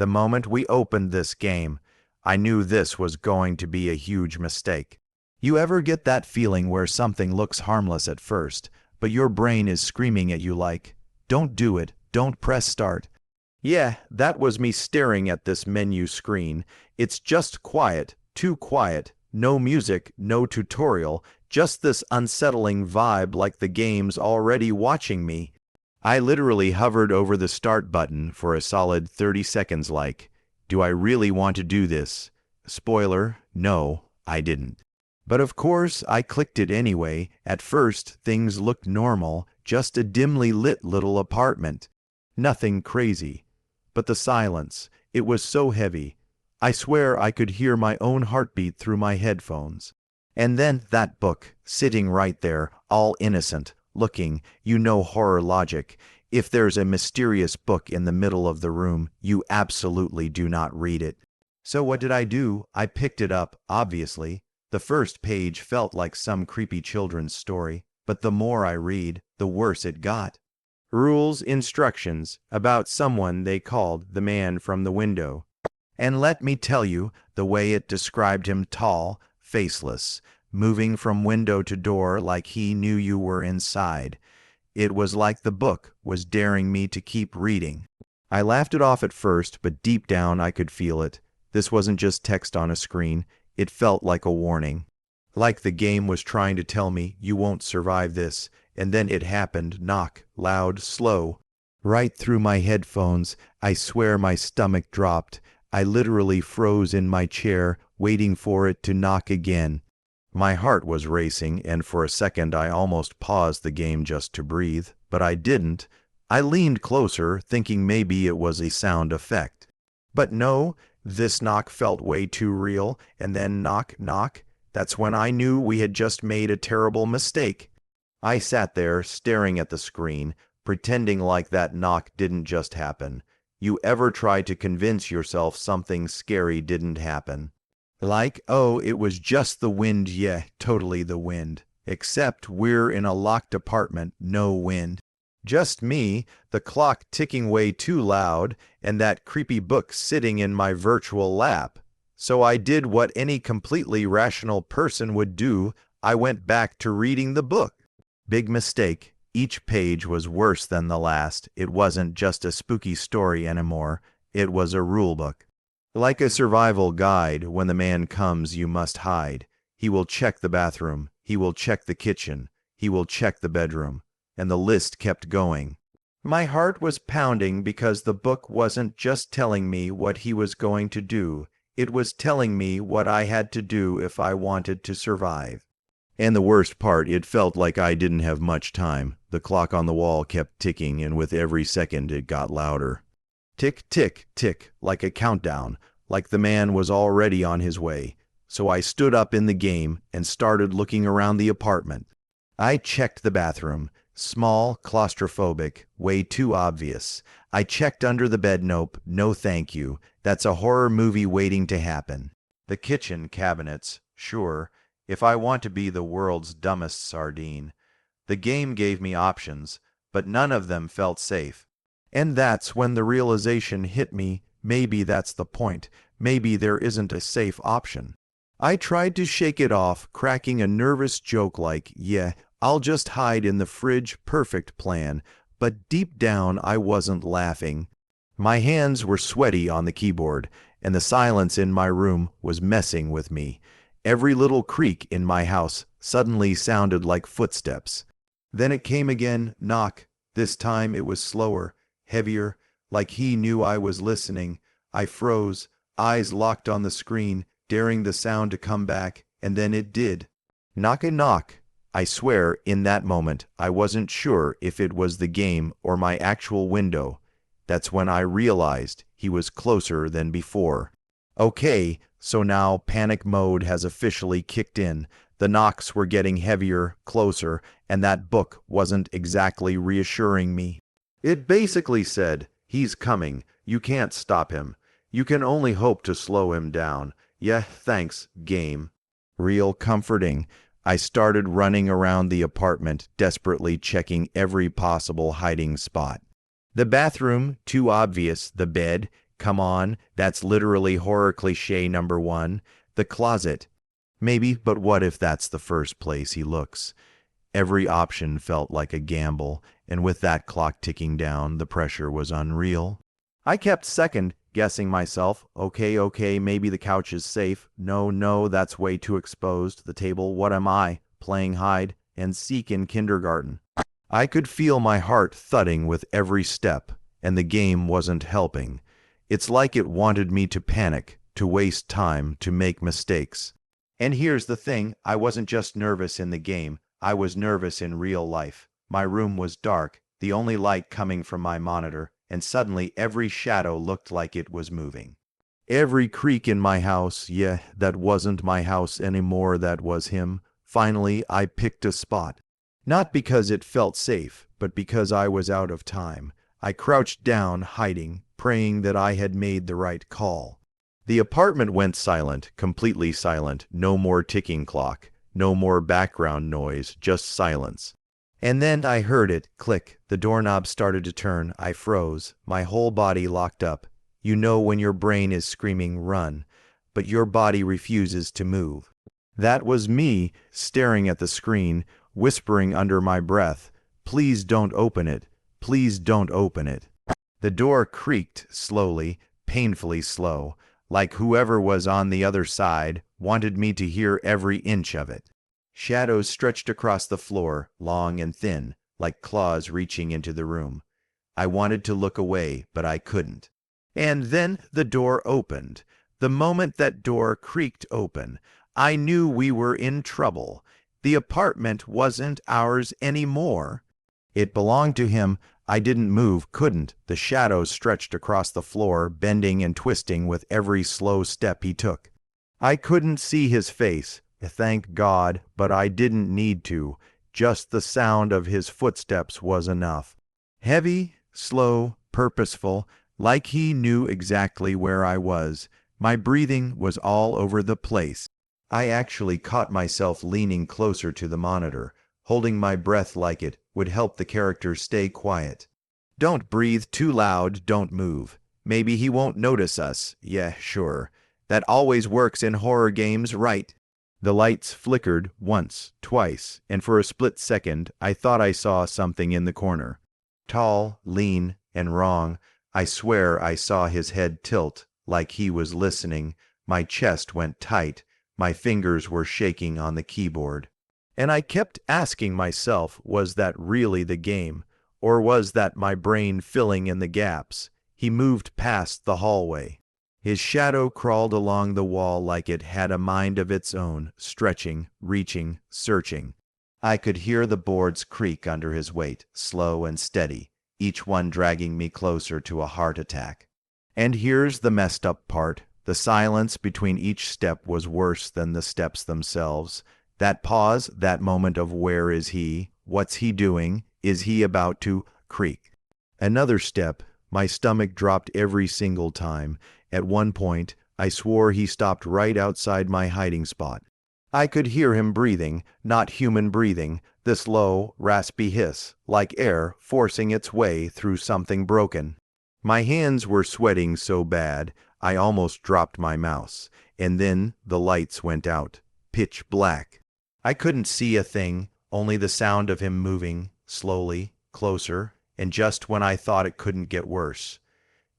The moment we opened this game, I knew this was going to be a huge mistake. You ever get that feeling where something looks harmless at first, but your brain is screaming at you like, "Don't do it, don't press start"? Yeah, that was me staring at this menu screen. It's just quiet, too quiet, no music, no tutorial, just this unsettling vibe like the game's already watching me. I literally hovered over the start button for a solid 30 seconds like, do I really want to do this? Spoiler, no, I didn't. But of course, I clicked it anyway. At first, things looked normal, just a dimly lit little apartment. Nothing crazy. But the silence, it was so heavy. I swear I could hear my own heartbeat through my headphones. And then that book, sitting right there, all innocent, looking, you know horror logic. If there's a mysterious book in the middle of the room, you absolutely do not read it. So what did I do? I picked it up, obviously. The first page felt like some creepy children's story, but the more I read, the worse it got. Rules, instructions, about someone they called the man from the window. And let me tell you, the way it described him tall, faceless, moving from window to door like he knew you were inside. It was like the book was daring me to keep reading. I laughed it off at first, but deep down I could feel it. This wasn't just text on a screen. It felt like a warning. Like the game was trying to tell me, you won't survive this. And then it happened, knock, loud, slow. Right through my headphones. I swear my stomach dropped. I literally froze in my chair, waiting for it to knock again. My heart was racing, and for a second I almost paused the game just to breathe, but I didn't. I leaned closer, thinking maybe it was a sound effect. But no, this knock felt way too real, and then knock, knock. That's when I knew we had just made a terrible mistake. I sat there, staring at the screen, pretending like that knock didn't just happen. You ever try to convince yourself something scary didn't happen? Like, oh, it was just the wind, yeah, totally the wind. Except we're in a locked apartment, no wind. Just me, the clock ticking way too loud, and that creepy book sitting in my virtual lap. So I did what any completely rational person would do. I went back to reading the book. Big mistake. Each page was worse than the last. It wasn't just a spooky story anymore. It was a rule book. Like a survival guide, when the man comes, you must hide. He will check the bathroom. He will check the kitchen. He will check the bedroom. And the list kept going. My heart was pounding because the book wasn't just telling me what he was going to do. It was telling me what I had to do if I wanted to survive. And the worst part, it felt like I didn't have much time. The clock on the wall kept ticking, and with every second it got louder. Tick, tick, tick, like a countdown, like the man was already on his way. So I stood up in the game and started looking around the apartment. I checked the bathroom. Small, claustrophobic, way too obvious. I checked under the bed, nope, no thank you. That's a horror movie waiting to happen. The kitchen cabinets, sure, if I want to be the world's dumbest sardine. The game gave me options, but none of them felt safe. And that's when the realization hit me, maybe that's the point. Maybe there isn't a safe option. I tried to shake it off, cracking a nervous joke like, yeah, I'll just hide in the fridge, perfect plan. But deep down, I wasn't laughing. My hands were sweaty on the keyboard, and the silence in my room was messing with me. Every little creak in my house suddenly sounded like footsteps. Then it came again, knock. This time it was slower, heavier, like he knew I was listening. I froze, eyes locked on the screen, daring the sound to come back, and then it did. Knock a knock. I swear, in that moment, I wasn't sure if it was the game or my actual window. That's when I realized he was closer than before. Okay, so now panic mode has officially kicked in. The knocks were getting heavier, closer, and that book wasn't exactly reassuring me. It basically said, he's coming. You can't stop him. You can only hope to slow him down. Yeah, thanks, game. Real comforting. I started running around the apartment, desperately checking every possible hiding spot. The bathroom, too obvious. The bed, Come on, that's literally horror cliché number one. The closet. Maybe, but what if that's the first place he looks? Every option felt like a gamble, and with that clock ticking down, the pressure was unreal. I kept second guessing myself. Okay, maybe the couch is safe. No, that's way too exposed. The table, what am I? Playing hide and seek in kindergarten. I could feel my heart thudding with every step, and the game wasn't helping. It's like it wanted me to panic, to waste time, to make mistakes. And here's the thing, I wasn't just nervous in the game, I was nervous in real life. My room was dark, the only light coming from my monitor, and suddenly every shadow looked like it was moving. Every creak in my house, yeah, that wasn't my house anymore, that was him. Finally, I picked a spot. Not because it felt safe, but because I was out of time. I crouched down, hiding, praying that I had made the right call. The apartment went silent, completely silent, no more ticking clock, no more background noise, just silence. And then I heard it click, the doorknob started to turn, I froze, my whole body locked up. You know when your brain is screaming, run, but your body refuses to move. That was me, staring at the screen, whispering under my breath, please don't open it, please don't open it. The door creaked slowly, painfully slow, like whoever was on the other side wanted me to hear every inch of it. Shadows stretched across the floor, long and thin, like claws reaching into the room. I wanted to look away, but I couldn't. And then the door opened. The moment that door creaked open, I knew we were in trouble. The apartment wasn't ours anymore. It belonged to him. I didn't move, couldn't. The shadows stretched across the floor, bending and twisting with every slow step he took. I couldn't see his face, thank God, but I didn't need to. Just the sound of his footsteps was enough. Heavy, slow, purposeful, like he knew exactly where I was. My breathing was all over the place. I actually caught myself leaning closer to the monitor. Holding my breath like it would help the character stay quiet. Don't breathe too loud, don't move. Maybe he won't notice us. Yeah, sure. That always works in horror games, right? The lights flickered once, twice, and for a split second I thought I saw something in the corner. Tall, lean, and wrong. I swear I saw his head tilt, like he was listening. My chest went tight. My fingers were shaking on the keyboard. And I kept asking myself, was that really the game? Or was that my brain filling in the gaps? He moved past the hallway. His shadow crawled along the wall like it had a mind of its own, stretching, reaching, searching. I could hear the boards creak under his weight, slow and steady, each one dragging me closer to a heart attack. And here's the messed up part. The silence between each step was worse than the steps themselves. That pause, that moment of where is he? What's he doing? Is he about to creak? Another step. My stomach dropped every single time. At one point, I swore he stopped right outside my hiding spot. I could hear him breathing, not human breathing, this low, raspy hiss, like air forcing its way through something broken. My hands were sweating so bad, I almost dropped my mouse. And then the lights went out. Pitch black. I couldn't see a thing, only the sound of him moving, slowly, closer, and just when I thought it couldn't get worse.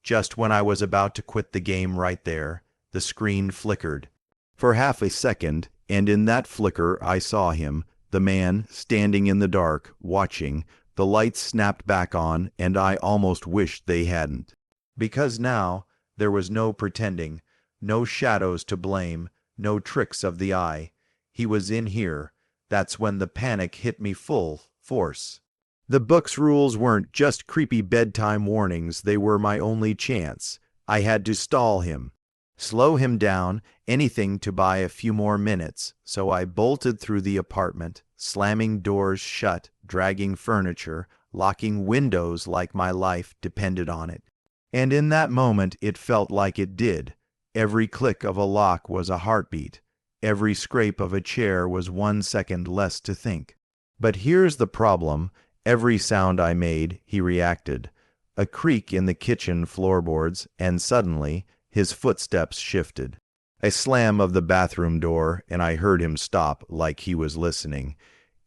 Just when I was about to quit the game right there, the screen flickered. For half a second, and in that flicker I saw him, the man, standing in the dark, watching. The lights snapped back on, and I almost wished they hadn't. Because now, there was no pretending, no shadows to blame, no tricks of the eye. He was in here. That's when the panic hit me full force. The book's rules weren't just creepy bedtime warnings, they were my only chance. I had to stall him, slow him down, anything to buy a few more minutes. So I bolted through the apartment, slamming doors shut, dragging furniture, locking windows like my life depended on it. And in that moment it felt like it did. Every click of a lock was a heartbeat. Every scrape of a chair was 1 second less to think. But here's the problem. Every sound I made, he reacted. a creak in the kitchen floorboards, and suddenly his footsteps shifted. A slam of the bathroom door, and I heard him stop like he was listening.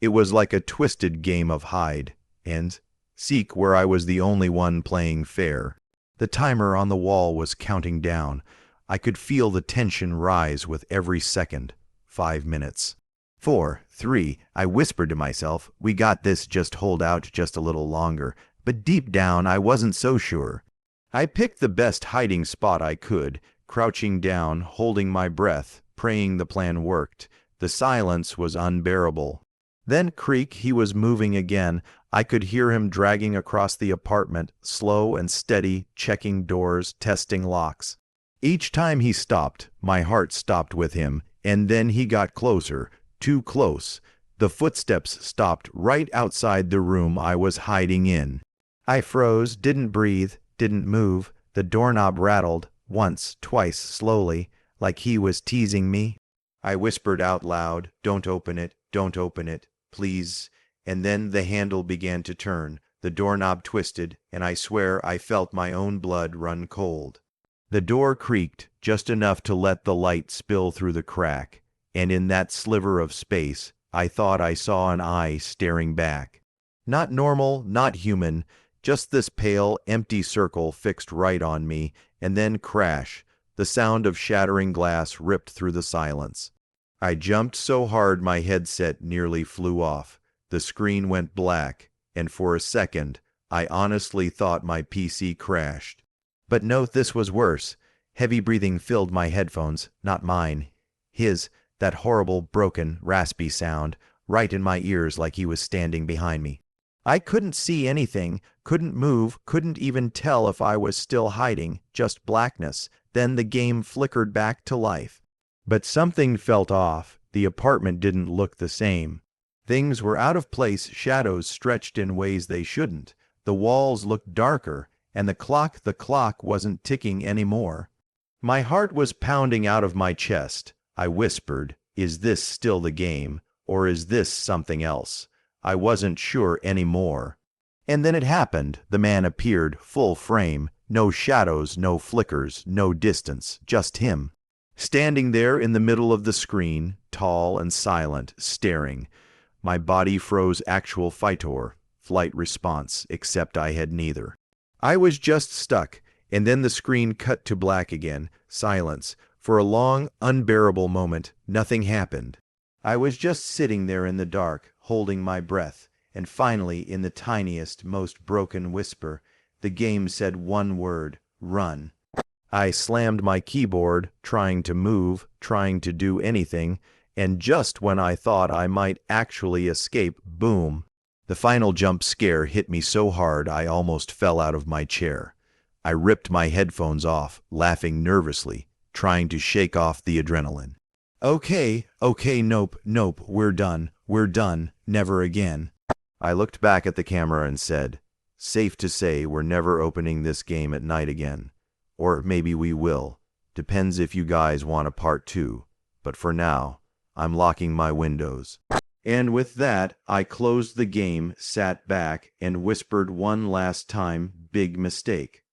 It was like a twisted game of hide and seek where I was the only one playing fair. The timer on the wall was counting down. I could feel the tension rise with every second. 5 minutes. 4, 3, I whispered to myself. We got this, just hold out just a little longer. But deep down, I wasn't so sure. I picked the best hiding spot I could, crouching down, holding my breath, praying the plan worked. The silence was unbearable. Then creak, he was moving again. I could hear him dragging across the apartment, slow and steady, checking doors, testing locks. Each time he stopped, my heart stopped with him, and then he got closer, too close. The footsteps stopped right outside the room I was hiding in. I froze, didn't breathe, didn't move. The doorknob rattled, once, twice, slowly, like he was teasing me. I whispered out loud, don't open it, please. And then the handle began to turn, the doorknob twisted, and I swear I felt my own blood run cold. The door creaked, just enough to let the light spill through the crack, and in that sliver of space, I thought I saw an eye staring back. Not normal, not human, just this pale, empty circle fixed right on me, and then crash. The sound of shattering glass ripped through the silence. I jumped so hard my headset nearly flew off. The screen went black, and for a second, I honestly thought my PC crashed. But no, this was worse. Heavy breathing filled my headphones, not mine. His, that horrible, broken, raspy sound, right in my ears like he was standing behind me. I couldn't see anything, couldn't move, couldn't even tell if I was still hiding, just blackness. Then the game flickered back to life. But something felt off. The apartment didn't look the same. Things were out of place, shadows stretched in ways they shouldn't. The walls looked darker, and the clock wasn't ticking anymore. My heart was pounding out of my chest. I whispered, is this still the game, or is this something else? I wasn't sure anymore. And then it happened. The man appeared, full frame, no shadows, no flickers, no distance, just him. Standing there in the middle of the screen, tall and silent, staring. My body froze actual flight response, except I had neither. I was just stuck, and then the screen cut to black again, silence. For a long, unbearable moment, nothing happened. I was just sitting there in the dark, holding my breath, and finally, in the tiniest, most broken whisper, the game said one word, run. I slammed my keyboard, trying to move, trying to do anything, and just when I thought I might actually escape, boom. The final jump scare hit me so hard I almost fell out of my chair. I ripped my headphones off, laughing nervously, trying to shake off the adrenaline. Okay, nope, we're done, never again. I looked back at the camera and said, safe to say we're never opening this game at night again. Or maybe we will. Depends if you guys want a part 2. But for now, I'm locking my windows. And with that, I closed the game, sat back, and whispered one last time, big mistake.